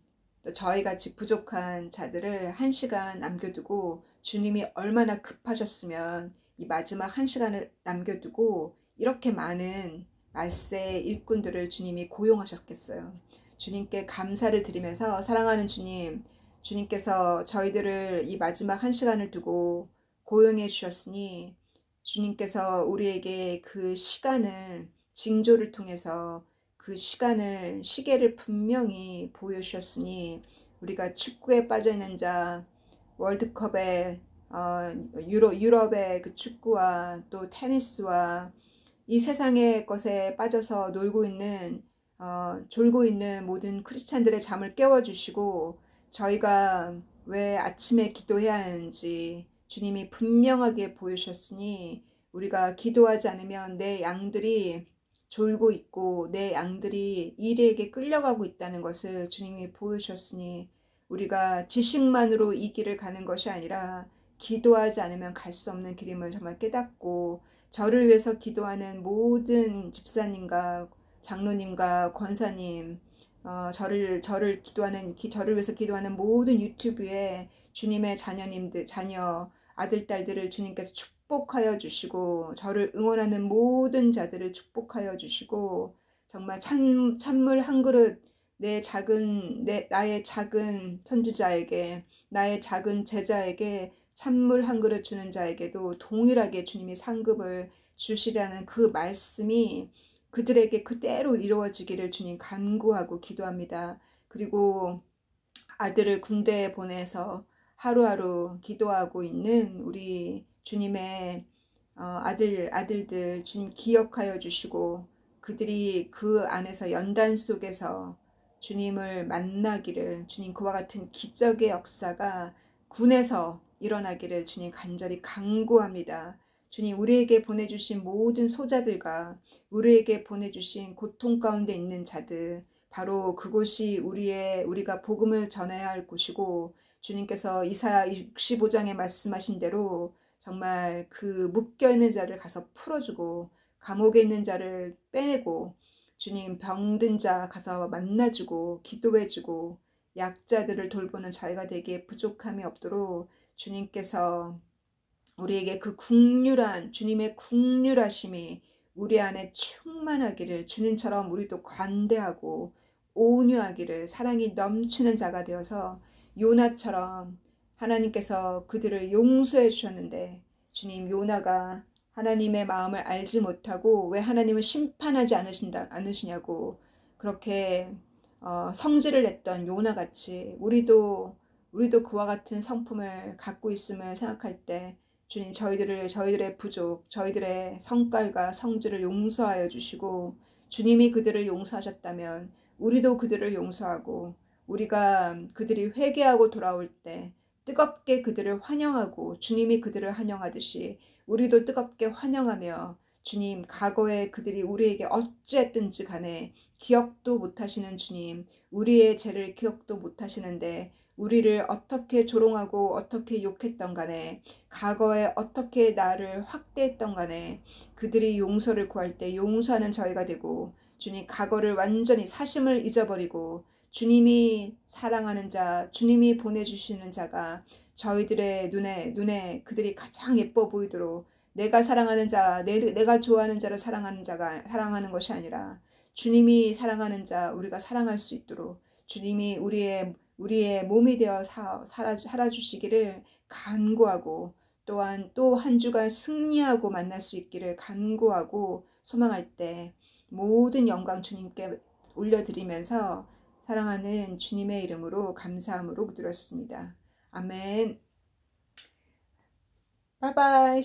저희같이 부족한 자들을 1시간 남겨두고, 주님이 얼마나 급하셨으면 이 마지막 1시간을 남겨두고 이렇게 많은 말세 일꾼들을 주님이 고용하셨겠어요. 주님께 감사를 드리면서, 사랑하는 주님, 주님께서 저희들을 이 마지막 1시간을 두고 고용해 주셨으니 주님께서 우리에게 그 시간을, 징조를 통해서 그 시계를 분명히 보여주셨으니, 우리가 축구에 빠져있는 자, 월드컵에 유럽의 그 축구와 또 테니스와 이 세상의 것에 빠져서 졸고 있는 모든 크리스찬들의 잠을 깨워주시고, 저희가 왜 아침에 기도해야 하는지 주님이 분명하게 보여주셨으니, 우리가 기도하지 않으면 내 양들이 졸고 있고 내 양들이 이리에게 끌려가고 있다는 것을 주님이 보여주셨으니, 우리가 지식만으로 이 길을 가는 것이 아니라 기도하지 않으면 갈 수 없는 길임을 정말 깨닫고, 저를 위해서 기도하는 모든 집사님과 장로님과 권사님, 저를 위해서 기도하는 모든 유튜브에 주님의 자녀, 아들, 딸들을 주님께서 축복하여 주시고, 저를 응원하는 모든 자들을 축복하여 주시고, 정말 찬물 한 그릇 나의 작은 선지자에게, 나의 작은 제자에게 찬물 한 그릇 주는 자에게도 동일하게 주님이 상급을 주시라는 그 말씀이 그들에게 그대로 이루어지기를 주님 간구하고 기도합니다. 그리고 아들을 군대에 보내서 하루하루 기도하고 있는 우리 주님의 아들들 주님 기억하여 주시고, 그들이 그 안에서 연단 속에서 주님을 만나기를, 주님 그와 같은 기적의 역사가 군에서 일어나기를 주님 간절히 간구합니다. 주님, 우리에게 보내주신 모든 소자들과 우리에게 보내주신 고통 가운데 있는 자들, 바로 그곳이 우리가 복음을 전해야 할 곳이고, 주님께서 이사야 65장에 말씀하신 대로 정말 그 묶여있는 자를 가서 풀어주고, 감옥에 있는 자를 빼내고, 주님 병든 자 가서 만나주고 기도해주고, 약자들을 돌보는 저희가 되기에 부족함이 없도록 주님께서 우리에게 그 국률한 주님의 국률하심이 우리 안에 충만하기를, 주님처럼 우리도 관대하고 온유하기를, 사랑이 넘치는 자가 되어서 요나처럼 하나님께서 그들을 용서해 주셨는데, 주님, 요나가 하나님의 마음을 알지 못하고 왜 하나님을 심판하지 않으시냐고 그렇게 성질을 냈던 요나같이 우리도 그와 같은 성품을 갖고 있음을 생각할 때, 주님, 저희들의 부족, 저희들의 성깔과 성질을 용서하여 주시고, 주님이 그들을 용서하셨다면 우리도 그들을 용서하고, 우리가 그들이 회개하고 돌아올 때 뜨겁게 그들을 환영하고, 주님이 그들을 환영하듯이 우리도 뜨겁게 환영하며, 주님, 과거에 그들이 우리에게 어찌했든지 간에 기억도 못하시는 주님, 우리의 죄를 기억도 못하시는데 우리를 어떻게 조롱하고 어떻게 욕했던 간에, 과거에 어떻게 나를 확대했던 간에 그들이 용서를 구할 때 용서하는 저희가 되고, 주님, 과거를 완전히 사심을 잊어버리고 주님이 사랑하는 자, 주님이 보내주시는 자가 저희들의 눈에 그들이 가장 예뻐 보이도록, 내가 사랑하는 자, 내가 좋아하는 자를 사랑하는 자가 사랑하는 것이 아니라 주님이 사랑하는 자, 우리가 사랑할 수 있도록 주님이 우리의 몸이 되어 살아주시기를 간구하고, 또한 또 한 주간 승리하고 만날 수 있기를 간구하고 소망할 때, 모든 영광 주님께 올려드리면서 사랑하는 주님의 이름으로 감사함으로 드렸습니다. 아멘. 바이바이.